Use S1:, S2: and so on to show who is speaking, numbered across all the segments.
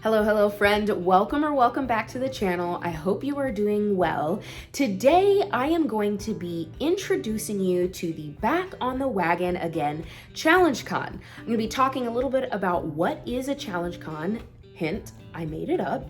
S1: Hello friend. Welcome back to the channel. I hope you are doing well. Today, I am going to be introducing you to the Back on the Wagon Again Challenge Con. I'm gonna be talking a little bit about what is a challenge con. Hint, I made it up.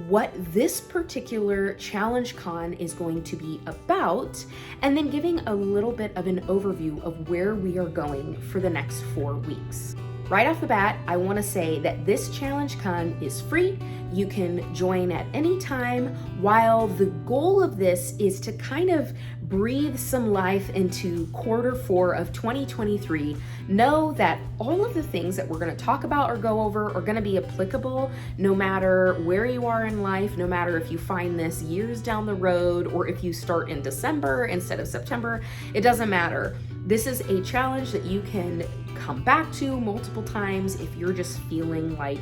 S1: What this particular challenge con is going to be about, and then giving a little bit of an overview of where we are going for the next 4 weeks. Right off the bat, I want to say that this challenge con is free. You can join at any time, while the goal of this is to kind of breathe some life into Q4 of 2023. Know that all of the things that we're going to talk about or go over are going to be applicable no matter where you are in life, no matter if you find this years down the road or if you start in December instead of September. It doesn't matter. This is a challenge that you can come back to multiple times if you're just feeling like,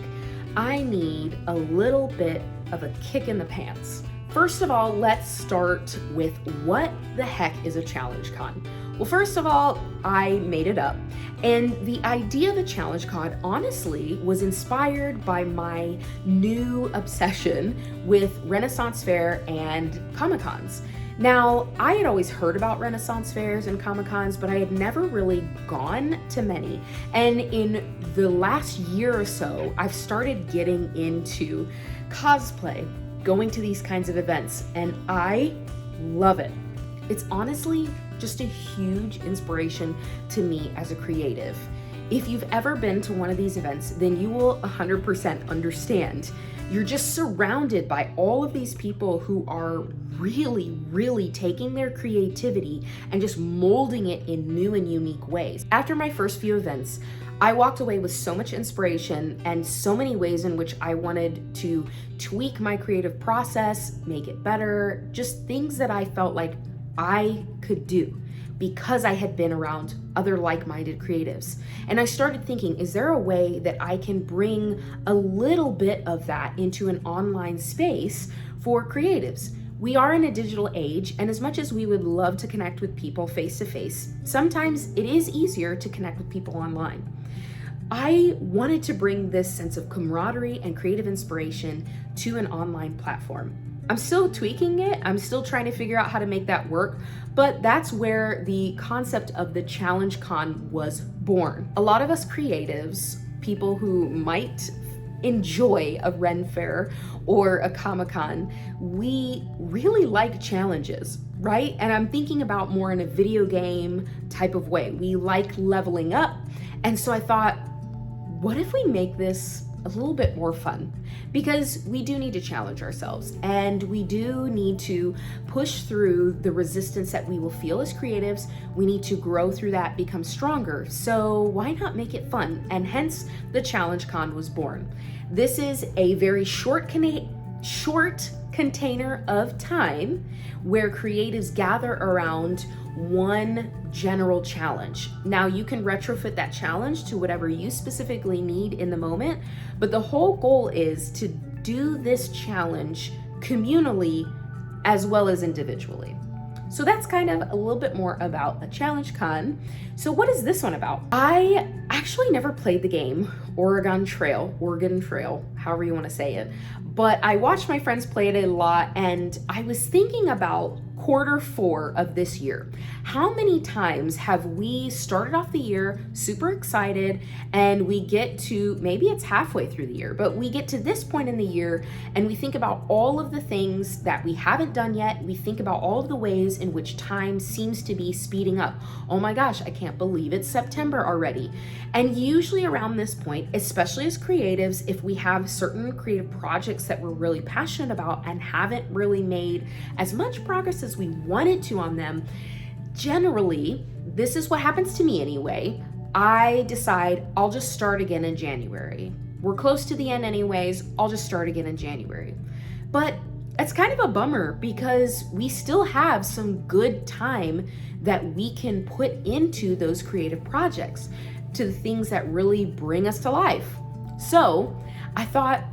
S1: I need a little bit of a kick in the pants. First of all, let's start with what the heck is a challenge con? Well, first of all, I made it up. And the idea of a challenge con, honestly, was inspired by my new obsession with Renaissance Fair and Comic-Cons. Now, I had always heard about Renaissance fairs and Comic-Cons, but I had never really gone to many. And in the last year or so, I've started getting into cosplay, going to these kinds of events, and I love it. It's honestly just a huge inspiration to me as a creative. If you've ever been to one of these events, then you will 100% understand. You're just surrounded by all of these people who are really taking their creativity and just molding it in new and unique ways. After my first few events, I walked away with so much inspiration and so many ways in which I wanted to tweak my creative process, make it better, just things that I felt like I could do because I had been around other like-minded creatives. And I started thinking, is there a way that I can bring a little bit of that into an online space for creatives? We are in a digital age, and as much as we would love to connect with people face-to-face, sometimes it is easier to connect with people online. I wanted to bring this sense of camaraderie and creative inspiration to an online platform. I'm still tweaking it. I'm still trying to figure out how to make that work, but that's where the concept of the challenge con was born. A lot of us creatives, people who might enjoy a Ren Fair or a Comic-Con, we really like challenges, right? And I'm thinking about more in a video game type of way. We like leveling up. And so I thought, what if we make this a little bit more fun? Because we do need to challenge ourselves, and we do need to push through the resistance that we will feel as creatives. We need to grow through that, become stronger. So why not make it fun? And hence the challenge con was born. This is a very short container of time where creatives gather around one general challenge. Now, you can retrofit that challenge to whatever you specifically need in the moment, but the whole goal is to do this challenge communally as well as individually. So that's kind of a little bit more about a challenge con. So what is this one about? I actually never played the game Oregon Trail, however you want to say it, but I watched my friends play it a lot, and I was thinking about Q4 of this year. How many times have we started off the year super excited, and we get to, maybe it's halfway through the year, but we get to this point in the year and we think about all of the things that we haven't done yet. We think about all of the ways in which time seems to be speeding up. Oh my gosh, I can't believe it's September already. And usually around this point, especially as creatives, if we have certain creative projects that we're really passionate about and haven't really made as much progress as we wanted to on them, generally, this is what happens to me anyway. I decide I'll just start again in January. We're close to the end anyways, I'll just start again in January. But it's kind of a bummer because we still have some good time that we can put into those creative projects, to the things that really bring us to life. So I thought,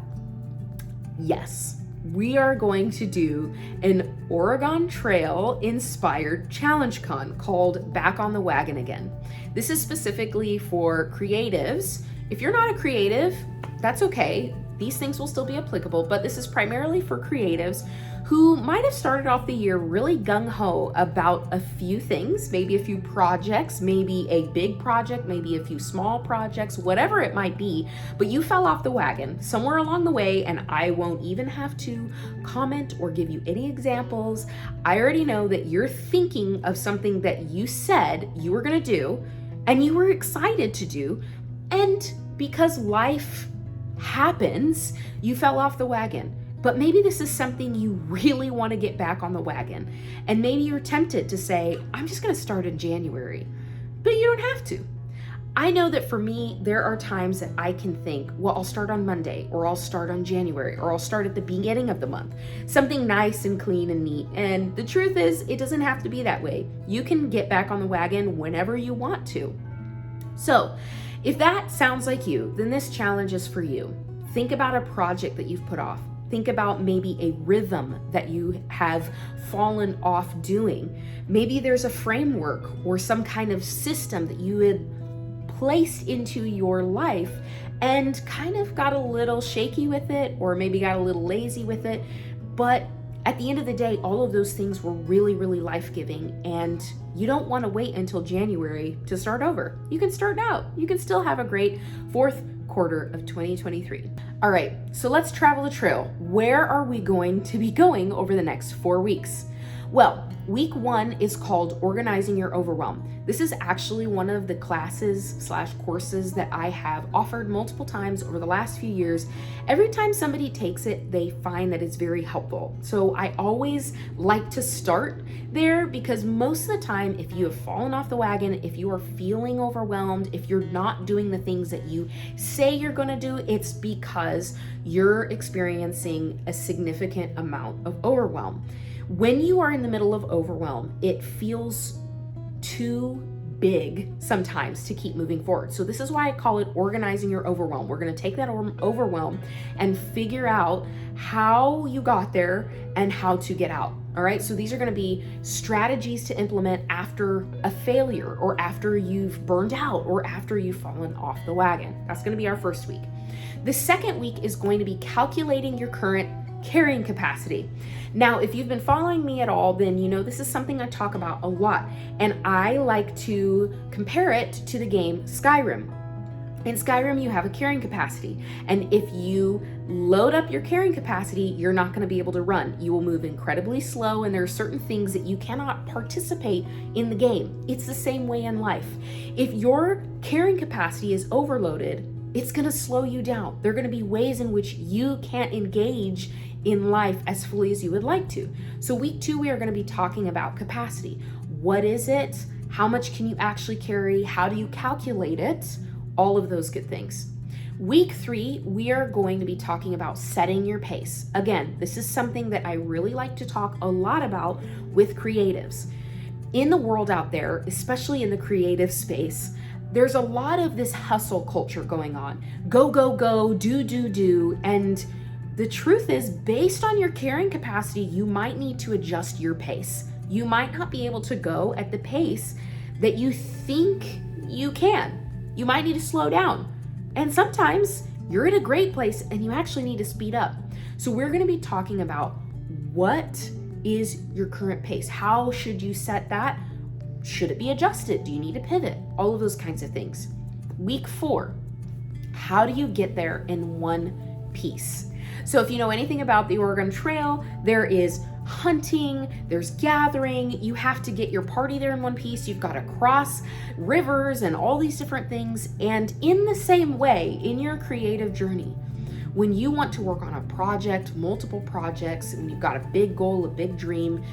S1: yes, we are going to do an Oregon Trail inspired challenge con called Back on the Wagon Again. This is specifically for creatives. If you're not a creative, that's okay. these things will still be applicable, but this is primarily for creatives who might have started off the year really gung-ho about a few things, maybe a few projects, maybe a big project, maybe a few small projects, whatever it might be, but you fell off the wagon somewhere along the way, and I won't even have to comment or give you any examples. I already know that you're thinking of something that you said you were gonna do, and you were excited to do, and because life happens, you fell off the wagon. But maybe this is something you really want to get back on the wagon. And maybe you're tempted to say, I'm just going to start in January. But you don't have to. I know that for me, there are times that I can think, well, I'll start on Monday, or I'll start on January, or I'll start at the beginning of the month. Something nice and clean and neat. And the truth is, it doesn't have to be that way. You can get back on the wagon whenever you want to. So, if that sounds like you, then this challenge is for you. Think about a project that you've put off. Think about maybe a rhythm that you have fallen off doing. Maybe there's a framework or some kind of system that you had placed into your life and kind of got a little shaky with it, or maybe got a little lazy with it. But at the end of the day, all of those things were really, really life-giving, and you don't want to wait until January to start over. You can start now. You can still have a great fourth quarter of 2023. All right, so let's travel the trail. Where are we going to be going over the next 4 weeks? Well, week 1 is called Organizing Your Overwhelm. This is actually one of the classes/courses that I have offered multiple times over the last few years. Every time somebody takes it, they find that it's very helpful. So I always like to start there, because most of the time, if you have fallen off the wagon, if you are feeling overwhelmed, if you're not doing the things that you say you're gonna do, it's because you're experiencing a significant amount of overwhelm. When you are in the middle of overwhelm, it feels too big sometimes to keep moving forward. So this is why I call it Organizing Your Overwhelm. We're going to take that overwhelm and figure out how you got there and how to get out. All right, so these are going to be strategies to implement after a failure, or after you've burned out, or after you've fallen off the wagon. That's going to be our first week. The second week is going to be calculating your current carrying capacity. Now, if you've been following me at all, then you know this is something I talk about a lot, and I like to compare it to the game Skyrim. In Skyrim, you have a carrying capacity, and if you load up your carrying capacity, you're not going to be able to run. You will move incredibly slow, and there are certain things that you cannot participate in the game. It's the same way in life. If your carrying capacity is overloaded, it's going to slow you down. There are going to be ways in which you can't engage in life as fully as you would like to. So week 2, we are going to be talking about capacity. What is it? How much can you actually carry? How do you calculate it? All of those good things. Week 3, we are going to be talking about setting your pace. Again, this is something that I really like to talk a lot about with creatives. In the world out there, especially in the creative space, there's a lot of this hustle culture going on. Go, go, go, do, and the truth is, based on your carrying capacity, you might need to adjust your pace. You might not be able to go at the pace that you think you can. You might need to slow down. And sometimes you're in a great place and you actually need to speed up. So we're going to be talking about what is your current pace? How should you set that? Should it be adjusted? Do you need to pivot? All of those kinds of things. Week 4, how do you get there in one piece? So if you know anything about the Oregon Trail, there is hunting, there's gathering, you have to get your party there in one piece, you've got to cross rivers and all these different things. And in the same way, in your creative journey, when you want to work on a project, multiple projects, and you've got a big goal, a big dream,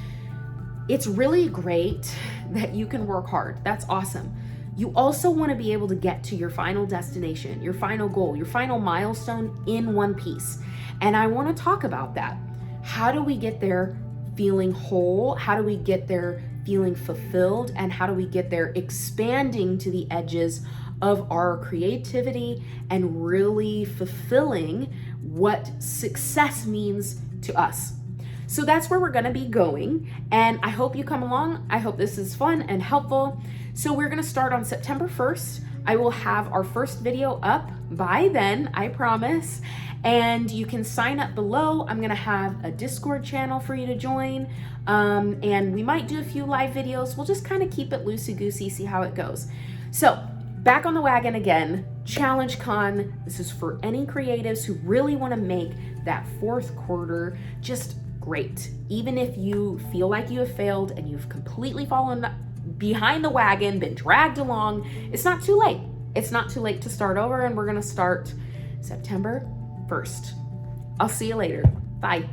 S1: it's really great that you can work hard. That's awesome. You also want to be able to get to your final destination, your final goal, your final milestone in one piece. And I want to talk about that. How do we get there feeling whole? How do we get there feeling fulfilled? And how do we get there expanding to the edges of our creativity and really fulfilling what success means to us? So that's where we're going to be going. And I hope you come along. I hope this is fun and helpful. So we're going to start on September 1st. I will have our first video up by then, I promise. And you can sign up below. I'm gonna have a Discord channel for you to join. And we might do a few live videos. We'll just kind of keep it loosey-goosey, see how it goes. So back on the wagon again, Challenge Con. This is for any creatives who really wanna make that fourth quarter just great. Even if you feel like you have failed and you've completely fallen behind the wagon, been dragged along, it's not too late. It's not too late to start over, and we're gonna start September 1st. I'll see you later. Bye.